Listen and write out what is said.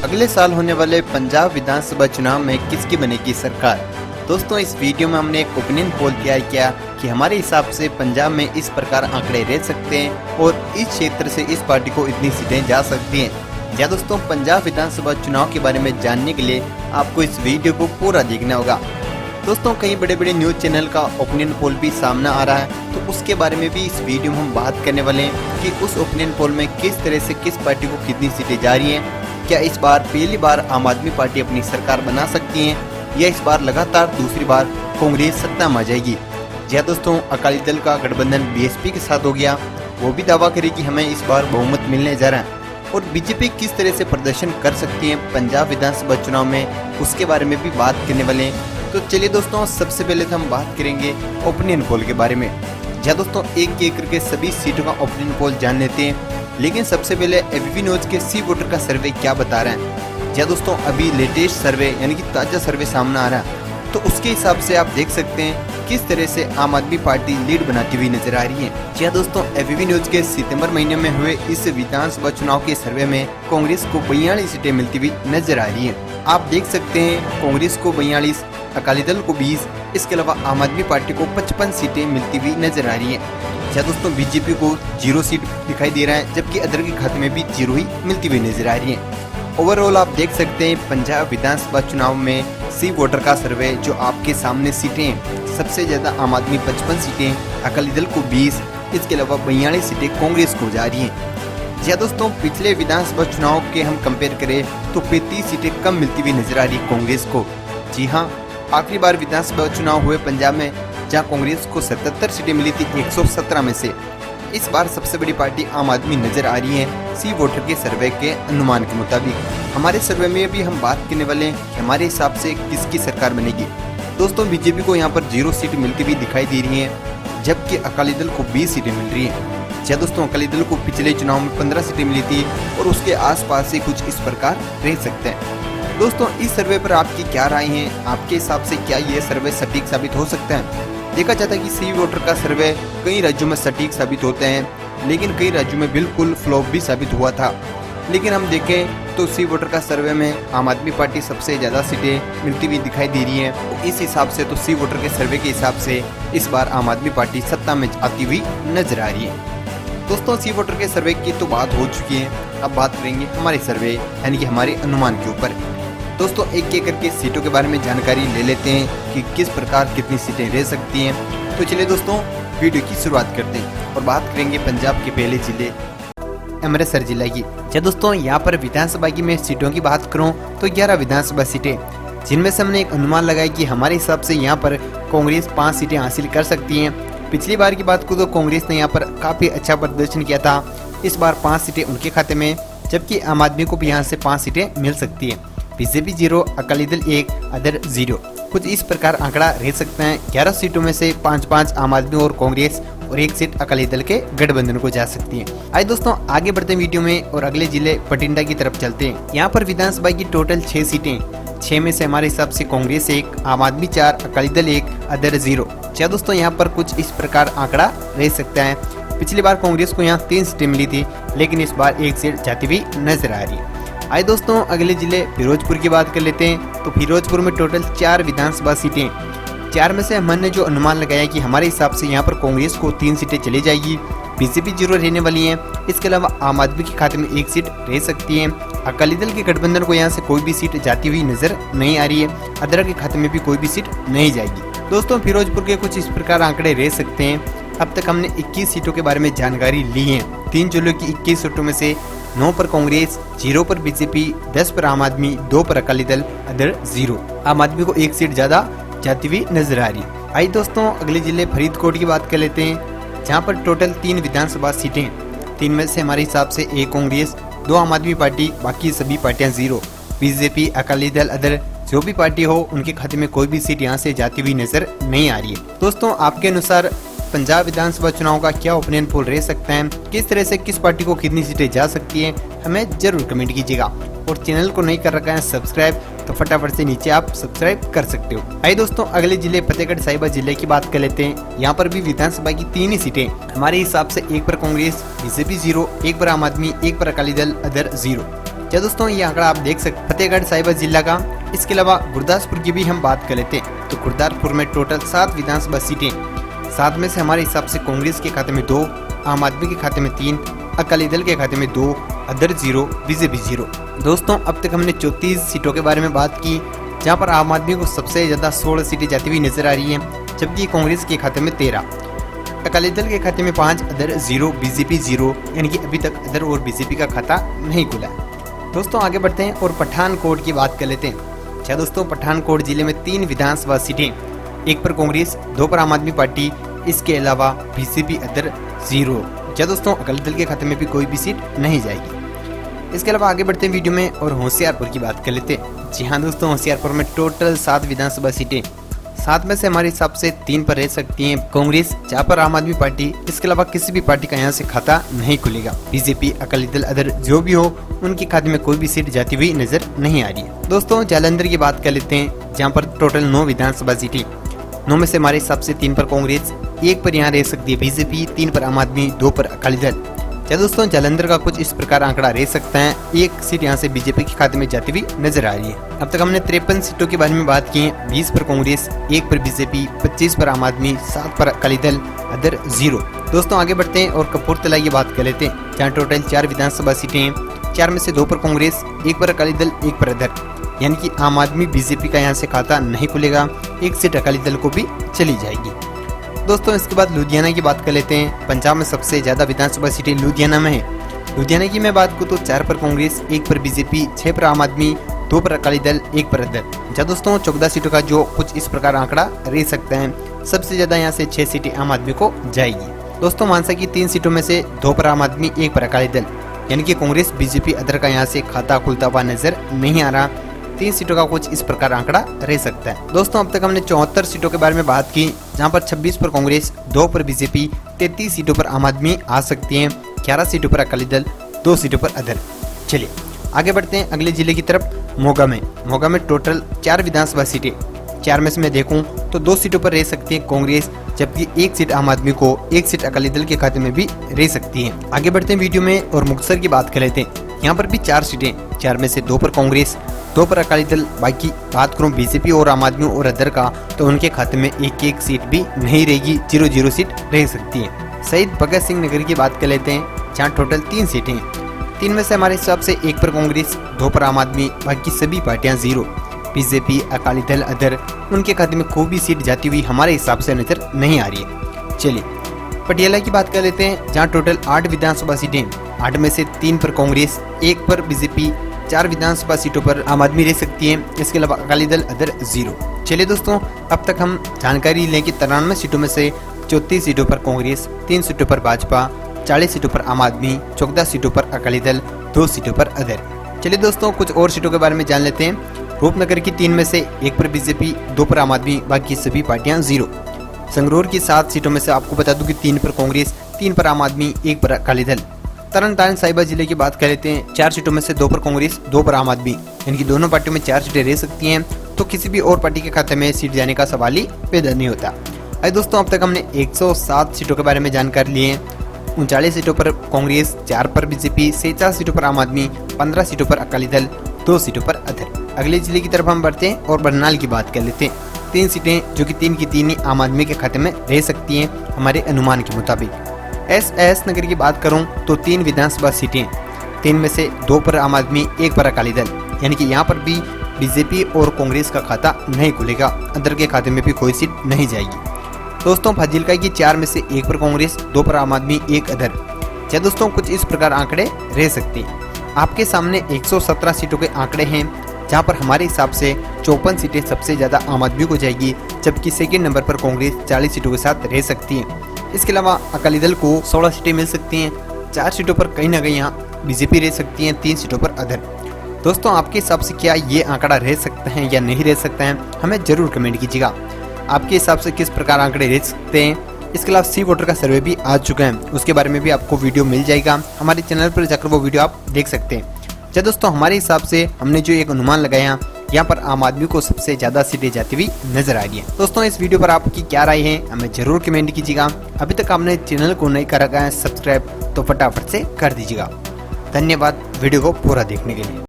अगले साल होने वाले पंजाब विधानसभा चुनाव में किसकी बनेगी सरकार। दोस्तों इस वीडियो में हमने एक ओपिनियन पोल तैयार किया कि हमारे हिसाब से पंजाब में इस प्रकार आंकड़े रह सकते हैं और इस क्षेत्र से इस पार्टी को इतनी सीटें जा सकती हैं। या दोस्तों पंजाब विधानसभा चुनाव के बारे में जानने के लिए आपको इस वीडियो को पूरा देखना होगा। दोस्तों कई बड़े बड़े न्यूज़ चैनल का ओपिनियन पोल भी सामने आ रहा है, तो उसके बारे में भी इस वीडियो में हम बात करने वाले हैं कि उस ओपिनियन पोल में किस तरह से किस पार्टी को कितनी सीटें जा रही हैं। क्या इस बार पहली बार आम आदमी पार्टी अपनी सरकार बना सकती है या इस बार लगातार दूसरी बार कांग्रेस सत्ता में आ जाएगी। जी दोस्तों अकाली दल का गठबंधन बीएसपी के साथ हो गया, वो भी दावा करे कि हमें इस बार बहुमत मिलने जा रहा है। और बीजेपी किस तरह से प्रदर्शन कर सकती है पंजाब विधानसभा चुनाव में, उसके बारे में भी बात करने वाले हैं। तो चलिए दोस्तों सबसे पहले तो हम बात करेंगे ओपिनियन पोल के बारे में। जी दोस्तों एक एक करके सभी सीटों का ओपिनियन पोल जान लेते हैं, लेकिन सबसे पहले एबीपी न्यूज के सी वोटर का सर्वे क्या बता रहा है। जी दोस्तों अभी लेटेस्ट सर्वे यानी कि ताज़ा सर्वे सामने आ रहा है, तो उसके हिसाब से आप देख सकते हैं किस तरह से आम आदमी पार्टी लीड बनाती हुई नजर आ रही है। जी दोस्तों एबीपी न्यूज के सितंबर महीने में हुए इस विधानसभा चुनाव के सर्वे में कांग्रेस को 42 सीटें मिलती हुई नजर आ रही है। आप देख सकते हैं कांग्रेस को 42, अकाली दल को 20, इसके अलावा आम आदमी पार्टी को 55 सीटें मिलती हुई नजर आ रही है। या दोस्तों बीजेपी को 0 सीट दिखाई दे रहा है, जबकि अदर के खाते में भी 0 ही मिलती हुई नजर आ रही है। ओवरऑल आप देख सकते हैं पंजाब विधानसभा चुनाव में सी वोटर का सर्वे जो आपके सामने सीटें सबसे ज्यादा आम आदमी 55 सीटें, अकाली दल को 20, इसके अलावा 42 सीटें कांग्रेस को जा रही है। जी दोस्तों पिछले विधानसभा चुनाव के हम कंपेयर करें तो 35 सीटें कम मिलती हुई नजर आ रही कांग्रेस को। जी हाँ, आखिरी बार विधानसभा चुनाव हुए पंजाब में जहां कांग्रेस को 77 सीटें मिली थी 117 में से। इस बार सबसे बड़ी पार्टी आम आदमी नजर आ रही है सी वोटर के सर्वे के अनुमान के मुताबिक। हमारे सर्वे में भी हम बात करने वाले हैं कि हमारे हिसाब से किसकी सरकार बनेगी। दोस्तों बीजेपी को यहाँ पर 0 सीट मिलती हुई दिखाई दे रही है, जबकि अकाली दल को 20 सीटें मिल रही है। जी दोस्तों अकाली दल को पिछले चुनाव में 15 सीटें मिली थी और उसके आसपास से कुछ इस प्रकार रह सकते हैं। दोस्तों इस सर्वे पर आपकी क्या राय है, आपके हिसाब से क्या ये सर्वे सटीक साबित हो सकता है। देखा जाता है कि सी वोटर का सर्वे कई राज्यों में सटीक साबित होते हैं, लेकिन कई राज्यों में बिल्कुल फ्लॉप भी साबित हुआ था। लेकिन हम देखें तो सी वोटर का सर्वे में आम आदमी पार्टी सबसे ज़्यादा सीटें मिलती हुई दिखाई दे रही है। तो इस हिसाब से तो सी वोटर के सर्वे के हिसाब से इस बार आम आदमी पार्टी सत्ता में आती हुई नजर आ रही है। दोस्तों सी वोटर के सर्वे की तो बात हो चुकी है, अब बात करेंगे हमारे सर्वे यानी कि हमारे अनुमान के ऊपर। दोस्तों एक एक करके सीटों के बारे में जानकारी ले लेते हैं कि किस प्रकार कितनी सीटें रह सकती हैं। तो चलिए दोस्तों वीडियो की शुरुआत करते हैं और बात करेंगे पंजाब के पहले जिले अमृतसर जिला की। क्या दोस्तों यहाँ पर विधानसभा की मैं सीटों की बात करूँ तो 11 विधानसभा सीटें, जिनमें से हमने एक अनुमान लगाया कि हमारे हिसाब से यहाँ पर कांग्रेस 5 सीटें हासिल कर सकती है। पिछली बार की बात करूँ तो कांग्रेस ने यहाँ पर काफ़ी अच्छा प्रदर्शन किया था, इस बार 5 सीटें उनके खाते में, जबकि आम आदमी को भी यहाँ से 5 सीटें मिल सकती है। बीजेपी 0, अकाली दल 1, अदर 0, कुछ इस प्रकार आंकड़ा रह सकता है। 11 सीटों में से 5-5 आम आदमी और कांग्रेस और 1 सीट अकाली दल के गठबंधन को जा सकती है। आइए दोस्तों आगे बढ़ते हैं वीडियो में और अगले जिले बठिंडा की तरफ चलते हैं। यहाँ पर विधानसभा की टोटल 6 सीटें, 6 में से हमारे हिसाब से कांग्रेस 1, आम आदमी 4, अकाली दल 1, अदर 0। क्या दोस्तों यहाँ पर कुछ इस प्रकार आंकड़ा रह सकता है। पिछली बार कांग्रेस को यहाँ 3 सीटें मिली थी, लेकिन इस बार 1 सीट जाती हुई नजर आ रही है। आइए दोस्तों अगले जिले फिरोजपुर की बात कर लेते हैं। तो फिरोजपुर में टोटल 4 विधानसभा सीटें, 4 में से हमने जो अनुमान लगाया कि हमारे हिसाब से यहाँ पर कांग्रेस को 3 सीटें चली जाएगी, बीजेपी 0 रहने वाली है, इसके अलावा आम आदमी के खाते में 1 सीट रह सकती है। अकाली दल के गठबंधन को यहाँ से कोई भी सीट जाती हुई नजर नहीं आ रही है, अदर के खाते में भी कोई भी सीट नहीं जाएगी। दोस्तों फिरोजपुर के कुछ इस प्रकार आंकड़े रह सकते हैं। अब तक हमने 21 सीटों के बारे में जानकारी ली है। 3 जिलों की 21 सीटों में से 9 पर कांग्रेस, 0 पर बीजेपी, 10 पर आम आदमी, 2 पर अकाली दल, अदर 0। आम आदमी को 1 सीट ज्यादा जाती हुई नजर आ रही है। आइए दोस्तों अगले जिले फरीदकोट की बात कर लेते हैं, जहां पर टोटल 3 विधानसभा सीटें, 3 में से हमारे हिसाब से 1 कांग्रेस, 2 आम आदमी पार्टी, बाकी सभी पार्टियां 0। बीजेपी, अकाली दल, अदर जो भी पार्टी हो उनके खाते में कोई भी सीट यहाँ से जाती हुई नजर नहीं आ रही है। दोस्तों आपके अनुसार पंजाब विधानसभा चुनाव का क्या ओपिनियन पोल रह सकता है, किस तरह से किस पार्टी को कितनी सीटें जा सकती हैं, हमें जरूर कमेंट कीजिएगा। और चैनल को नहीं कर रखा है सब्सक्राइब तो फटाफट से नीचे आप सब्सक्राइब कर सकते हो। आइए दोस्तों अगले जिले फतेहगढ़ साहिबा जिले की बात कर लेते हैं। यहाँ पर भी विधानसभा की 3 ही सीटें, हमारे हिसाब से 1 पर कांग्रेस, बीजेपी 0, 1 पर आम आदमी, 1 पर अकाली दल, अदर 0। क्या दोस्तों ये आंकड़ा आप देख सकते फतेहगढ़ साहिब जिला का। इसके अलावा गुरदासपुर की भी हम बात कर लेते हैं तो गुरदासपुर में टोटल 7 विधानसभा सीटें, 7 में से हमारे हिसाब से कांग्रेस के खाते में 2, आम आदमी के खाते में 3, अकाली दल के खाते में 2, अदर 0, बीजेपी 0। दोस्तों अब तक हमने 34 सीटों के बारे में बात की, जहां पर आम आदमी को सबसे ज़्यादा 16 सीटें जाती हुई नजर आ रही हैं, जबकि कांग्रेस के खाते में 13, अकाली दल के खाते में 5, अदर 0, बीजेपी 0, यानी कि अभी तक अदर और बीजेपी का खाता नहीं खुला है। दोस्तों आगे बढ़ते हैं और पठानकोट की बात कर लेते हैं। अच्छा दोस्तों, पठानकोट जिले में 3 विधानसभा सीटें, 1 पर कांग्रेस, 2 पर आम आदमी पार्टी, इसके अलावा बीजेपी अदर 0। क्या दोस्तों अकाली दल के खाते में भी कोई भी सीट नहीं जाएगी। इसके अलावा आगे बढ़ते हैं वीडियो में और होशियारपुर की बात कर लेते हैं। जी हाँ दोस्तों, होशियारपुर में टोटल 7 विधानसभा सीटें, 7 में से हमारे हिसाब से 3 पर रह सकती हैं कांग्रेस, 4 पर आम आदमी पार्टी, इसके अलावा किसी भी पार्टी का यहाँ से खाता नहीं खुलेगा। बीजेपी, अकाली दल, अदर जो भी हो उनके खाते में कोई भी सीट जाती हुई नजर नहीं आ रही है। दोस्तों जालंधर की बात कर लेते हैं, जहाँ पर टोटल 9 विधानसभा सीटें, 9 में से हमारे हिसाब से 3 पर कांग्रेस, 1 पर यहाँ रह सकती है बीजेपी, 3 पर आम आदमी, 2 पर अकाली दल। क्या दोस्तों जालंधर का कुछ इस प्रकार आंकड़ा रह सकता है, 1 सीट यहाँ से बीजेपी के खाते में जाती हुई नजर आ रही है। अब तक हमने 53 सीटों के बारे में बात की है, 20 पर कांग्रेस, 1 पर बीजेपी, 25 पर आम आदमी, 7 पर अकाली दल, अदर 0। दोस्तों आगे बढ़ते हैं और कपूरथला की बात कर लेते हैं, जहाँ टोटल 4 विधानसभा सीटें हैं, 4 में से 2 पर कांग्रेस, 1 पर अकाली दल, 1 पर अदर, यानी कि आम आदमी बीजेपी का यहाँ से खाता नहीं खुलेगा, 1 सीट अकाली दल को भी चली जाएगी। दोस्तों इसके बाद लुधियाना की बात कर लेते हैं। पंजाब में सबसे ज्यादा विधानसभा सीटें लुधियाना में है। लुधियाना की मैं बात करूँ तो 4 पर कांग्रेस, 1 पर बीजेपी, 6 पर आम आदमी, 2 पर अकाली दल, 1 पर अदर। अच्छा दोस्तों 14 सीटों का जो कुछ इस प्रकार आंकड़ा रह सकता है, सबसे ज्यादा यहाँ से 6 सीटें आम आदमी को जाएगी। दोस्तों मानसा की 3 सीटों में से 2 पर आम आदमी, 1 पर अकाली दल, यानी कि कांग्रेस, बीजेपी, अदर का यहाँ से खाता खुलता हुआ नजर नहीं आ रहा। 3 सीटों का कुछ इस प्रकार आंकड़ा रह सकता है। दोस्तों अब तक हमने 74 सीटों के बारे में बात की, जहां पर 26 पर कांग्रेस, 2 पर बीजेपी, 33 सीटों पर आम आदमी आ सकती हैं, 11 सीटों पर अकाली दल, 2 सीटों पर अदर। चलिए आगे बढ़ते हैं अगले जिले की तरफ, मोगा में टोटल 4 विधानसभा सीटें, 4 में से मैं देखूं तो 2 सीटों पर रह सकती है कांग्रेस, जबकि 1 सीट आम आदमी को, 1 सीट अकाली दल के खाते में भी रह सकती है। आगे बढ़ते हैं वीडियो में और मुक्तसर की बात कर लेते हैं। यहाँ पर भी 4 सीटें, 4 में से 2 पर कांग्रेस, 2 पर अकाली दल, बाकी बात करूं बीजेपी और आम आदमी और अदर का तो उनके खाते में 1-1 सीट भी नहीं रहेगी, 0-0 सीट रह सकती है। शहीद भगत सिंह नगर की बात कर लेते हैं, जहाँ टोटल 3 सीटें हैं, 3 में से हमारे हिसाब से 1 पर कांग्रेस, 2 पर आम आदमी, बाकी सभी पार्टियां 0, बीजेपी, अकाली दल, अदर, उनके खाते में कोई भी सीट जाती हुई हमारे हिसाब से नजर नहीं आ रही है। चलिए पटियाला की बात कर लेते हैं, जहाँ टोटल 8 विधानसभा सीटें, 8 में से 3 पर कांग्रेस, 1 पर बीजेपी, 4 विधानसभा सीटों पर आम आदमी रह सकती है, इसके अलावा अकाली दल, अदर 0। चलिए दोस्तों अब तक हम जानकारी लें कि 93 सीटों में से 34 सीटों पर कांग्रेस, 3 सीटों पर भाजपा, 40 सीटों पर आम आदमी, 14 सीटों पर अकाली दल, 2 सीटों पर अदर। चलिए दोस्तों कुछ और सीटों के बारे में जान लेते हैं। रूपनगर की 3 में से 1 पर बीजेपी, 2 पर आम आदमी, बाकी सभी पार्टियां 0। संगरूर की 7 सीटों में से आपको बता दूं कि 3 पर कांग्रेस, 3 पर आम आदमी, 1 पर अकाली दल। तरनतारन साहिबा जिले की बात कर लेते हैं, 4 सीटों में से 2 पर कांग्रेस, 2 पर आम आदमी, इनकी दोनों पार्टियों में 4 सीटें रह सकती हैं, तो किसी भी और पार्टी के खाते में सीट जाने का सवाल ही पैदा नहीं होता। अरे दोस्तों अब तक हमने 107 सीटों के बारे में जानकारी ली है। 39 सीटों पर कांग्रेस, 4 पर बीजेपी, 46 सीटों पर आम आदमी, 15 सीटों पर अकाली दल, 2 सीटों पर अदर। अगले जिले की तरफ हम बढ़ते हैं और बरनाल की बात कर लेते हैं। 3 सीटें जो कि 3 की 3 ही आम आदमी के खाते में रह सकती हैं हमारे अनुमान के मुताबिक। एस नगर की बात करूं तो 3 विधानसभा सीटें, 3 में से 2 पर आम आदमी, 1 पर अकाली दल, यानी कि यहाँ पर भी बीजेपी और कांग्रेस का खाता नहीं खुलेगा, अदर के खाते में भी कोई सीट नहीं जाएगी। दोस्तों फाजिल्का की 4 में से 1 पर कांग्रेस, 2 पर आम आदमी, 1 अदर। क्या दोस्तों कुछ इस प्रकार आंकड़े रह सकते हैं। आपके सामने 117 सीटों के आंकड़े हैं, जहां पर हमारे हिसाब से 54 सीटें सबसे ज्यादा आम आदमी को जाएगी, जबकि सेकंड नंबर पर कांग्रेस 40 सीटों के साथ रह सकती है। इसके अलावा अकाली दल को 16 सीटें मिल सकती हैं, 4 सीटों पर कहीं ना कहीं यहाँ बीजेपी रह सकती है, 3 सीटों पर अदर। दोस्तों आपके हिसाब से क्या ये आंकड़ा रह सकता है या नहीं रह सकता है, हमें जरूर कमेंट कीजिएगा। आपके हिसाब से किस प्रकार आंकड़े रह सकते हैं। इसके अलावा सी वोटर का सर्वे भी आ चुका है, उसके बारे में भी आपको वीडियो मिल जाएगा, हमारे चैनल पर जाकर वो वीडियो आप देख सकते हैं। क्या दोस्तों हमारे हिसाब से हमने जो एक अनुमान लगाया, यहाँ पर आम आदमी को सबसे ज्यादा सीटें जाती हुई नजर आ रही है। दोस्तों इस वीडियो पर आपकी क्या राय है, हमें जरूर कमेंट कीजिएगा। अभी तक आपने चैनल को नहीं कर रखा है सब्सक्राइब, तो फटाफट से कर दीजिएगा। धन्यवाद वीडियो को पूरा देखने के लिए।